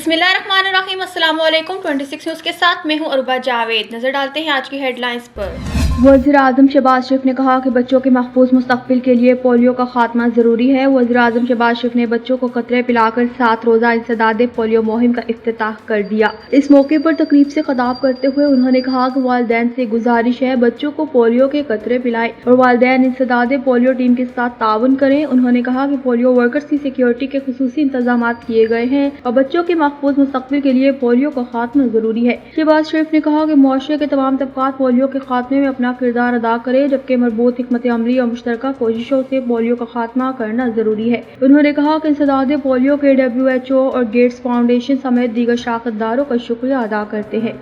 बिस्मिल्लाहिर्रहमानिर्रहीम। अस्सलाम वालेकुम। 26 न्यूज़ के साथ मैं हूं अरुबा जावेद। नजर डालते हैं आज की हेडलाइंस पर। वज़ीर-ए-आज़म शहबाज शरीफ ने कहा कि बच्चों के महफूज मुस्तक़बिल के लिए पोलियो का खात्मा ज़रूरी है। वज़ीर-ए-आज़म शहबाज शरीफ ने बच्चों को कतरे पिलाकर 7 रोज़ा इंसदाद पोलियो मुहिम का इफ्तिताह कर दिया। इस मौके पर तकरीब से खिताब करते हुए उन्होंने कहा कि वालिदैन से गुजारिश है बच्चों को पोलियो के कतरे पिलाएं और वालिदैन इंसदाद पोलियो टीम के साथ ताउन करें। उन्होंने कहा कि पोलियो वर्कर्स की सिक्योरिटी के खुसूसी इंतजाम किए गए हैं और बच्चों के महफूज मुस्तक़बिल के लिए पोलियो का खात्मा जरूरी है। शहबाज शरीफ ने कहा कि मुआशरे के तमाम तबकात पोलियो के खात्मे में अपना किरदार अदा करे, जबकि मरबूत हिकमत अमली और मुश्तरका कोशिशों से पोलियो का खात्मा करना जरूरी है। उन्होंने कहा कि इंसदाद पोलियो के WHO और गेट्स फाउंडेशन समेत दीगर शराकतदारों का शुक्रिया अदा करते हैं।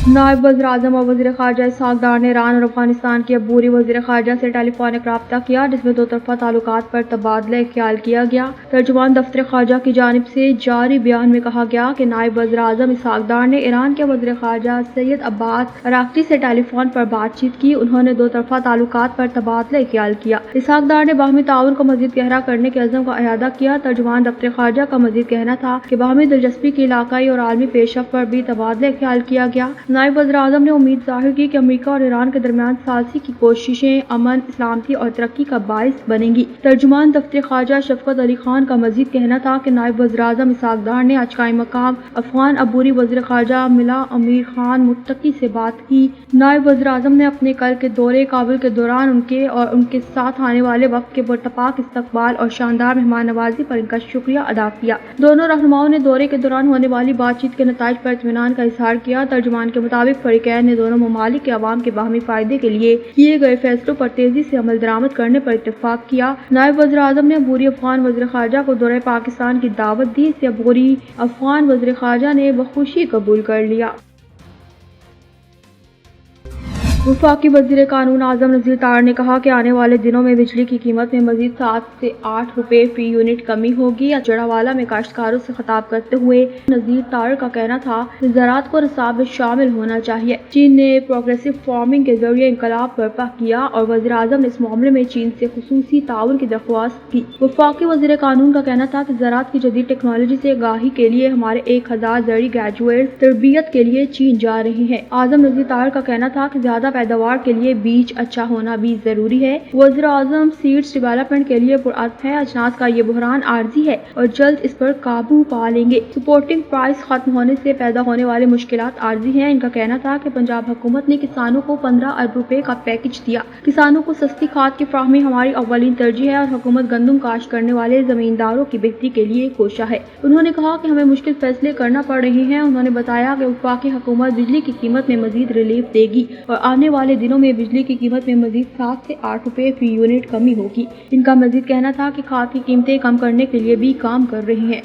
नायब वज़ीर-ए-आज़म और वज़ीर ख़ारजा इसहाक़ डार ने ईरान और अफगानिस्तान के अबूरी वज़ीर ख़ारजा से टेलीफोनिक रब्ता किया, जिसमें दो तरफ़ा ताल्लुकात पर तबादला ख्याल किया गया। तर्जुमान दफ्तर ख़ारजा की जानिब से जारी बयान में कहा गया कि नायब वज़ीर-ए-आज़म इसहाक़ डार ने ईरान के वज़ीर ख़ारजा सैयद अब्बास अराग़ची से टेलीफोन पर बातचीत की। उन्होंने दो तरफ़ा ताल्लुकात पर तबादला ख्याल किया। इसहाक़ डार ने बाहमी ताउन को मज़ीद गहरा करने के अज़्म का इआदा किया। तर्जुमान दफ्तर ख़ारजा का मज़ीद कहना था कि बाहमी दिलचस्पी की इलाकाई और आलमी पेशरफ़्त पर भी तबादला ख्याल किया गया। नायब वज़ीर-ए-आज़म ने उम्मीद ज़ाहिर की कि अमेरिका और ईरान के दरमियान सालसी की कोशिशें अमन, सलामती और तरक्की का बाइस बनेंगी। तर्जुमान दफ्तर ख़ारजा शफ़क़त अली खान का मज़ीद कहना था कि नायब वज़ीर-ए-आज़म इसहाक़ डार ने आज कायम मक़ाम अफ़गान अबूरी वज़ीर ख़ारजा मिला अमीर खान मुत्तकी से बात की। नायब वज़ीर-ए-आज़म ने अपने कल के दौरे काबुल के दौरान उनके और उनके साथ आने वाले वफ़द के पुरतपाक इस्तक़बाल और शानदार मेहमान नवाजी पर इनका शुक्रिया अदा किया। दोनों रहनुमाओं ने दौरे के दौरान होने वाली बातचीत के नताइज पर इत्मीनान का इज़हार किया। तर्जुमान के मुताबिक फ़रीक़ैन ने दोनों ममालिक के अवाम के बाहमी फ़ायदे के लिए किए गए फैसलों पर तेजी से अमल दरामद करने पर इत्तेफ़ाक़ किया। नायब वज़ीर-ए-आज़म ने अबूरी अफ़गान वज़ीर ख़ारजा को दौरे पाकिस्तान की दावत दी। इसे अबूरी अफ़गान वज़ीर ख़ारजा ने बख़ुशी कबूल कर लिया। वफाकी वज़ीर कानून आज़म नज़ीर तार ने कहा कि आने वाले दिनों में बिजली की कीमत में मज़ीद 7 से 8 रुपए फी यूनिट कमी होगी। जड़ावाला में काश्तकारों से खिताब करते हुए नज़ीर तार का कहना था कि ज़राअत को निसाब में शामिल होना चाहिए। चीन ने प्रोग्रेसिव फार्मिंग के जरिए इंकलाब बर्पा किया और वज़ीर आज़म ने इस मामले में चीन से खुसूसी ताउन की दरख्वास्त की। वफाकी वज़ीर कानून का कहना था कि ज़राअत की जदीद टेक्नोलॉजी से आगाही के लिए हमारे 1000 ज़रई ग्रेजुएट तरबियत के लिए चीन जा रहे हैं। आज़म नज़ीर तार का कहना था कि ज्यादा पैदावार के लिए बीज अच्छा होना भी जरूरी है। वज़ीर आज़म सीड्स डेवलपमेंट के लिए पुरअज़्म है। अजनास का ये बहरान आर्जी है और जल्द इस पर काबू पा लेंगे। सपोर्टिंग प्राइस खत्म होने से पैदा होने वाले मुश्किलात आर्जी हैं। इनका कहना था कि पंजाब हुकूमत ने किसानों को 15 अरब रुपए का पैकेज दिया। किसानों को सस्ती खाद की फ्राहमी हमारी अव्वलीन तरजीह है और हुकूमत गंदम काश्त करने वाले जमींदारों की बेहतरी के लिए कोशा है। उन्होंने कहा कि हमें मुश्किल फैसले करना पड़ रहे हैं। उन्होंने बताया कि वफाकी हुकूमत बिजली की कीमत में मजीद रिलीफ देगी और आने वाले दिनों में बिजली की कीमत में मजीद 7 से 8 रुपए फी यूनिट कमी होगी। इनका मजीद कहना था कि खाद की कीमतें कम करने के लिए भी काम कर रहे हैं।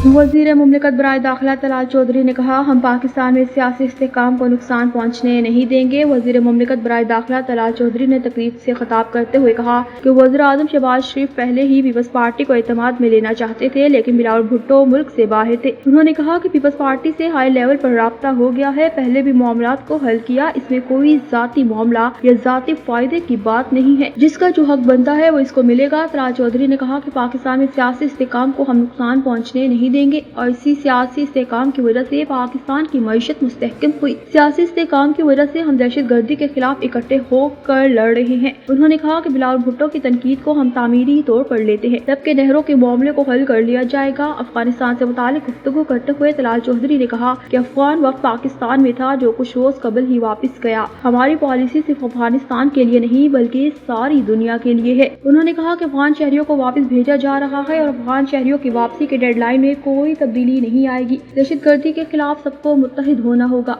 वज़ीर मुमलिकत बराए दाखिला तलाल चौधरी ने कहा, हम पाकिस्तान में सियासी इस्तेहकाम को नुकसान पहुँचने नहीं देंगे। वज़ीर मुमलिकत बराए दाखिला तलाल चौधरी ने तकरीब से खिताब करते हुए कहा कि वज़ीर आज़म शहबाज शरीफ पहले ही पीपल्स पार्टी को एतमाद में लेना चाहते थे, लेकिन बिलावल भुट्टो मुल्क से बाहर थे। उन्होंने कहा कि पीपल्स पार्टी से हाई लेवल पर राब्ता हो गया है, पहले भी मामलात को हल किया। इसमें कोई जाती मामला या जाती फायदे की बात नहीं है। जिसका जो हक बनता है वो इसको मिलेगा। तलाल चौधरी ने कहा कि पाकिस्तान में सियासी इस्तेहकाम को हम नुकसान पहुँचने नहीं देंगे और इसी सियासी इस्तेहकाम की वजह से पाकिस्तान की मईशत मुस्तहकम हुई। सियासी इस्तेहकाम की वजह से हम दहशत गर्दी के खिलाफ इकट्ठे होकर लड़ रहे हैं। उन्होंने कहा कि बिलावल भुट्टो की तनकीद को हम तामीरी तौर पर लेते हैं, जबकि नहरों के मामले को हल कर लिया जाएगा। अफगानिस्तान से मुतालिक गुफ्तगू करते हुए तलाल चौधरी ने कहा कि अफगान वक्त पाकिस्तान में था जो कुछ रोज कबल ही वापस गया। हमारी पॉलिसी सिर्फ अफगानिस्तान के लिए नहीं बल्कि सारी दुनिया के लिए है। उन्होंने कहा कि अफगान शहरियों को वापस भेजा जा रहा है और अफगान शहरियों की वापसी के डेडलाइन में कोई तब्दीली नहीं आएगी। दहशतगर्दी के खिलाफ सबको मुत्तहिद होना होगा।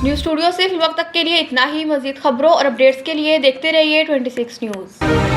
न्यूज़ स्टूडियो से फिल वक्त तक के लिए इतना ही। मजीद खबरों और अपडेट्स के लिए देखते रहिए 26 न्यूज़।